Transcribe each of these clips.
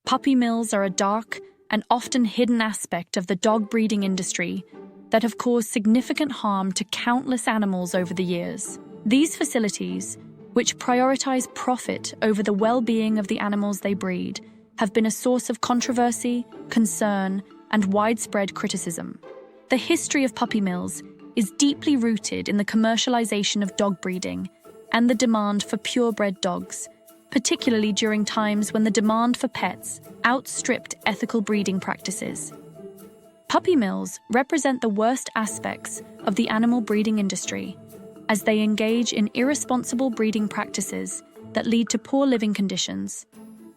Puppy mills are a dark and often hidden aspect of the dog breeding industry that have caused significant harm to countless animals over the years. These facilities, which prioritize profit over the well-being of the animals they breed, have been a source of controversy, concern, and widespread criticism. The history of puppy mills is deeply rooted in the commercialization of dog breeding and the demand for purebred dogs, particularly during times when the demand for pets outstripped ethical breeding practices. Puppy mills represent the worst aspects of the animal breeding industry, as they engage in irresponsible breeding practices that lead to poor living conditions,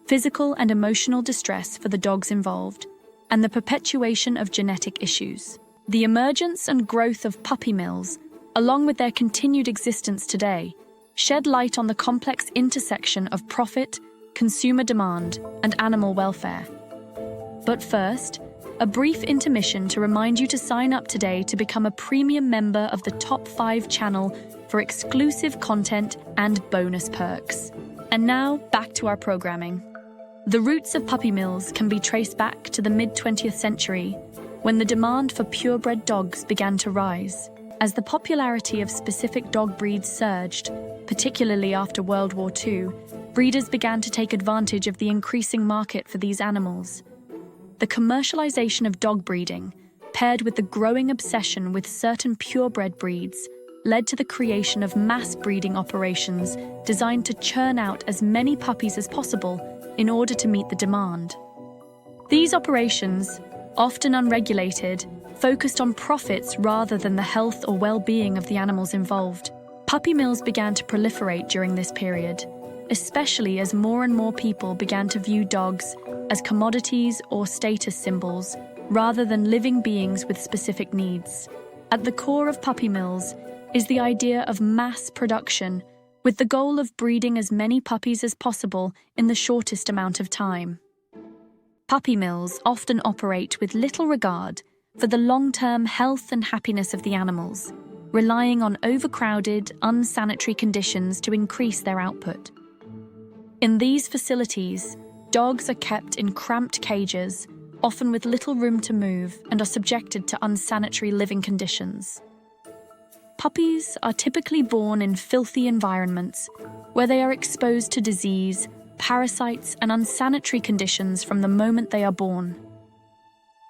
physical and emotional distress for the dogs involved, and the perpetuation of genetic issues. The emergence and growth of puppy mills, along with their continued existence today, shed light on the complex intersection of profit, consumer demand, and animal welfare. But first, a brief intermission to remind you to sign up today to become a premium member of the Top 5 channel for exclusive content and bonus perks. And now, back to our programming. The roots of puppy mills can be traced back to the mid-20th century, when the demand for purebred dogs began to rise. As the popularity of specific dog breeds surged, particularly after World War II, breeders began to take advantage of the increasing market for these animals. The commercialization of dog breeding, paired with the growing obsession with certain purebred breeds, led to the creation of mass breeding operations designed to churn out as many puppies as possible in order to meet the demand. These operations, often unregulated, focused on profits rather than the health or well-being of the animals involved. Puppy mills began to proliferate during this period, especially as more and more people began to view dogs as commodities or status symbols rather than living beings with specific needs. At the core of puppy mills is the idea of mass production, with the goal of breeding as many puppies as possible in the shortest amount of time. Puppy mills often operate with little regard for the long-term health and happiness of the animals, relying on overcrowded, unsanitary conditions to increase their output. In these facilities, dogs are kept in cramped cages, often with little room to move, and are subjected to unsanitary living conditions. Puppies are typically born in filthy environments, where they are exposed to disease, parasites, and unsanitary conditions from the moment they are born.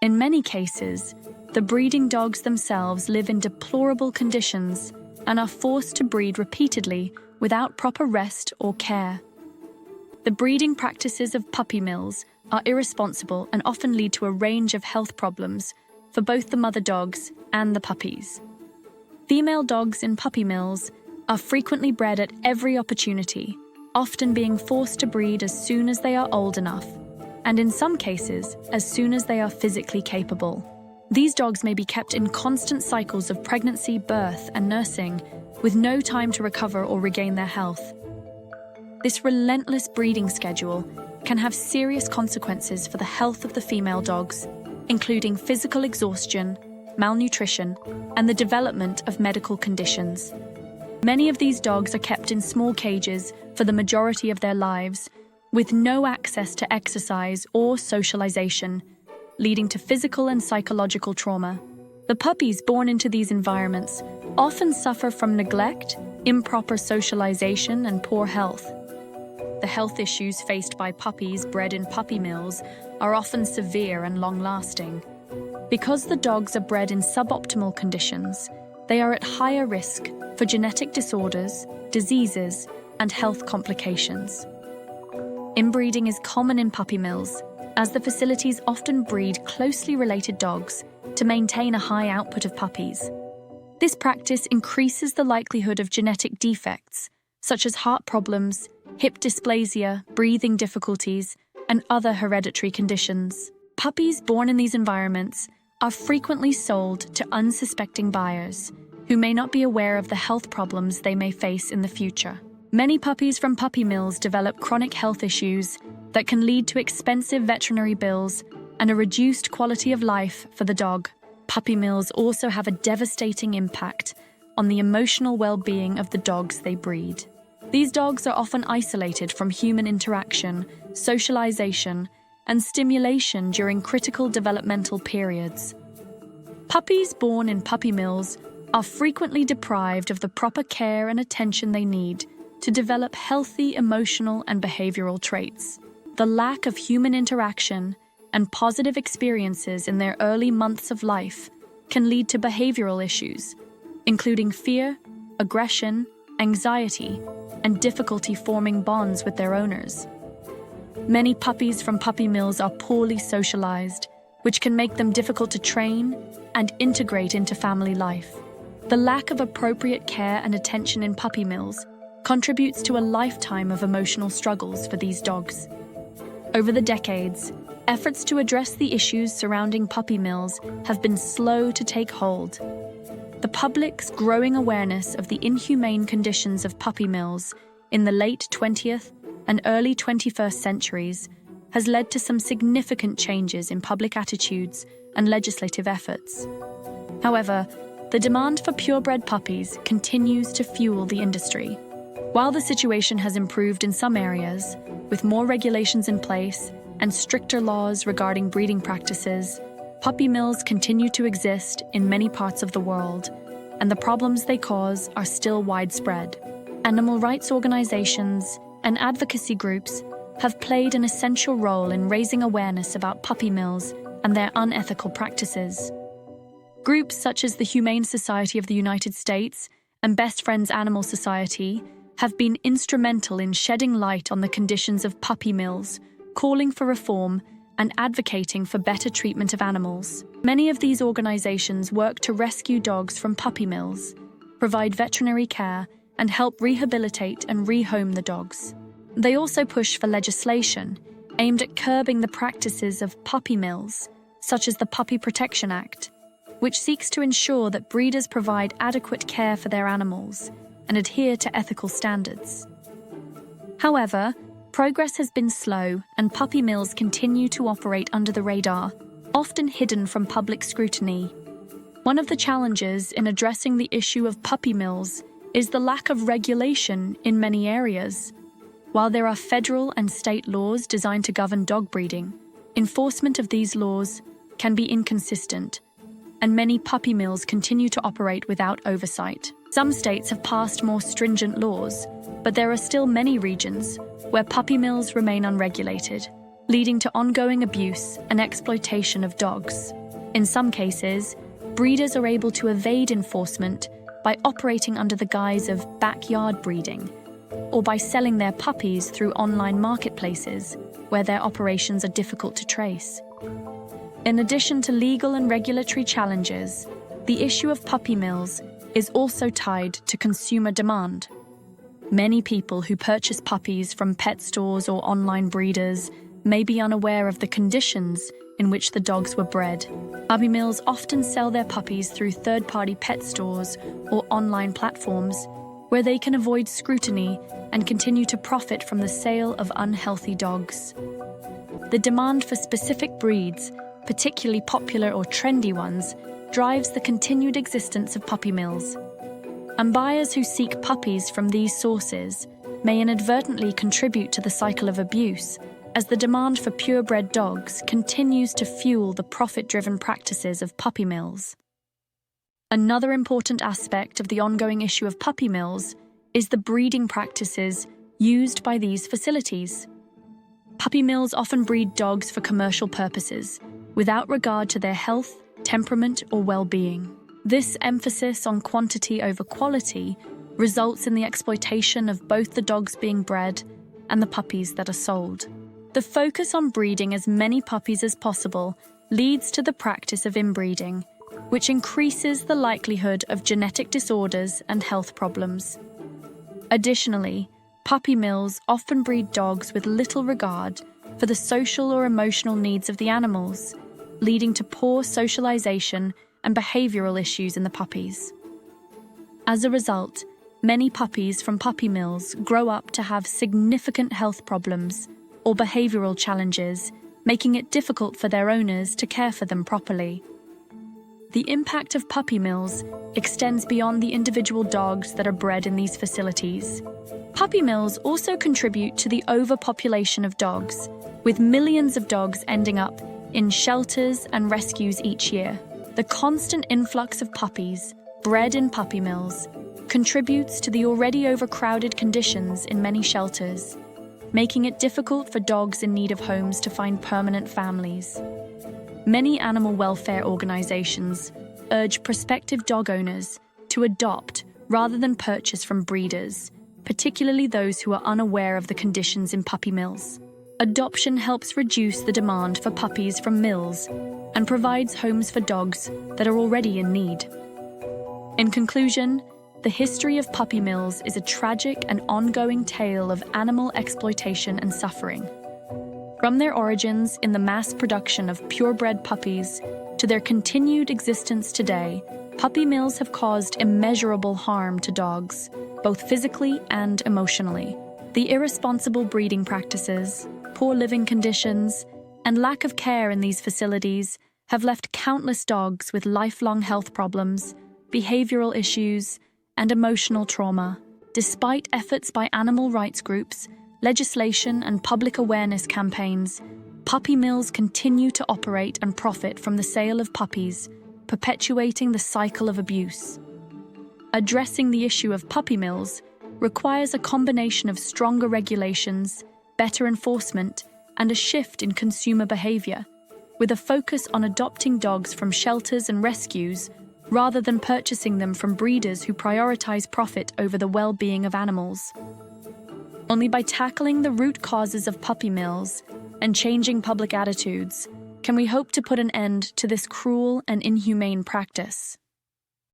In many cases, the breeding dogs themselves live in deplorable conditions and are forced to breed repeatedly without proper rest or care. The breeding practices of puppy mills are irresponsible and often lead to a range of health problems for both the mother dogs and the puppies. Female dogs in puppy mills are frequently bred at every opportunity, often being forced to breed as soon as they are old enough, and in some cases, as soon as they are physically capable. These dogs may be kept in constant cycles of pregnancy, birth, and nursing, with no time to recover or regain their health. This relentless breeding schedule can have serious consequences for the health of the female dogs, including physical exhaustion, malnutrition, and the development of medical conditions. Many of these dogs are kept in small cages for the majority of their lives, with no access to exercise or socialization, leading to physical and psychological trauma. The puppies born into these environments often suffer from neglect, improper socialization, and poor health. The health issues faced by puppies bred in puppy mills are often severe and long-lasting. Because the dogs are bred in suboptimal conditions, they are at higher risk for genetic disorders, diseases, and health complications. Inbreeding is common in puppy mills, as the facilities often breed closely related dogs to maintain a high output of puppies. This practice increases the likelihood of genetic defects, such as heart problems, hip dysplasia, breathing difficulties, and other hereditary conditions. Puppies born in these environments are frequently sold to unsuspecting buyers, who may not be aware of the health problems they may face in the future. Many puppies from puppy mills develop chronic health issues that can lead to expensive veterinary bills and a reduced quality of life for the dog. Puppy mills also have a devastating impact on the emotional well-being of the dogs they breed. These dogs are often isolated from human interaction, socialization, and stimulation during critical developmental periods. Puppies born in puppy mills are frequently deprived of the proper care and attention they need to develop healthy emotional and behavioral traits. The lack of human interaction and positive experiences in their early months of life can lead to behavioral issues, including fear, aggression, anxiety, and difficulty forming bonds with their owners. Many puppies from puppy mills are poorly socialized, which can make them difficult to train and integrate into family life. The lack of appropriate care and attention in puppy mills contributes to a lifetime of emotional struggles for these dogs. Over the decades, efforts to address the issues surrounding puppy mills have been slow to take hold. The public's growing awareness of the inhumane conditions of puppy mills in the late 20th and early 21st centuries has led to some significant changes in public attitudes and legislative efforts. However, the demand for purebred puppies continues to fuel the industry. While the situation has improved in some areas, with more regulations in place and stricter laws regarding breeding practices, puppy mills continue to exist in many parts of the world, and the problems they cause are still widespread. Animal rights organizations and advocacy groups have played an essential role in raising awareness about puppy mills and their unethical practices. Groups such as the Humane Society of the United States and Best Friends Animal Society have been instrumental in shedding light on the conditions of puppy mills, calling for reform and advocating for better treatment of animals. Many of these organizations work to rescue dogs from puppy mills, provide veterinary care, and help rehabilitate and rehome the dogs. They also push for legislation aimed at curbing the practices of puppy mills, such as the Puppy Protection Act, which seeks to ensure that breeders provide adequate care for their animals and adhere to ethical standards. However, progress has been slow and puppy mills continue to operate under the radar, often hidden from public scrutiny. One of the challenges in addressing the issue of puppy mills is the lack of regulation in many areas. While there are federal and state laws designed to govern dog breeding, enforcement of these laws can be inconsistent, and many puppy mills continue to operate without oversight. Some states have passed more stringent laws, but there are still many regions where puppy mills remain unregulated, leading to ongoing abuse and exploitation of dogs. In some cases, breeders are able to evade enforcement by operating under the guise of backyard breeding, or by selling their puppies through online marketplaces where their operations are difficult to trace. In addition to legal and regulatory challenges, the issue of puppy mills is also tied to consumer demand. Many people who purchase puppies from pet stores or online breeders may be unaware of the conditions in which the dogs were bred. Puppy mills often sell their puppies through third-party pet stores or online platforms where they can avoid scrutiny and continue to profit from the sale of unhealthy dogs. The demand for specific breeds, particularly popular or trendy ones, drives the continued existence of puppy mills. And buyers who seek puppies from these sources may inadvertently contribute to the cycle of abuse, as the demand for purebred dogs continues to fuel the profit-driven practices of puppy mills. Another important aspect of the ongoing issue of puppy mills is the breeding practices used by these facilities. Puppy mills often breed dogs for commercial purposes, without regard to their health, temperament, or well-being. This emphasis on quantity over quality results in the exploitation of both the dogs being bred and the puppies that are sold. The focus on breeding as many puppies as possible leads to the practice of inbreeding, which increases the likelihood of genetic disorders and health problems. Additionally, puppy mills often breed dogs with little regard for the social or emotional needs of the animals, leading to poor socialization and behavioral issues in the puppies. As a result, many puppies from puppy mills grow up to have significant health problems or behavioral challenges, making it difficult for their owners to care for them properly. The impact of puppy mills extends beyond the individual dogs that are bred in these facilities. Puppy mills also contribute to the overpopulation of dogs, with millions of dogs ending up in shelters and rescues each year. The constant influx of puppies, bred in puppy mills, contributes to the already overcrowded conditions in many shelters, making it difficult for dogs in need of homes to find permanent families. Many animal welfare organizations urge prospective dog owners to adopt rather than purchase from breeders, particularly those who are unaware of the conditions in puppy mills. Adoption helps reduce the demand for puppies from mills and provides homes for dogs that are already in need. In conclusion, the history of puppy mills is a tragic and ongoing tale of animal exploitation and suffering. From their origins in the mass production of purebred puppies to their continued existence today, puppy mills have caused immeasurable harm to dogs, both physically and emotionally. The irresponsible breeding practices, poor living conditions, and lack of care in these facilities have left countless dogs with lifelong health problems, behavioral issues, and emotional trauma. Despite efforts by animal rights groups, legislation, and public awareness campaigns, puppy mills continue to operate and profit from the sale of puppies, perpetuating the cycle of abuse. Addressing the issue of puppy mills requires a combination of stronger regulations, better enforcement, and a shift in consumer behavior, with a focus on adopting dogs from shelters and rescues rather than purchasing them from breeders who prioritize profit over the well-being of animals. Only by tackling the root causes of puppy mills and changing public attitudes can we hope to put an end to this cruel and inhumane practice.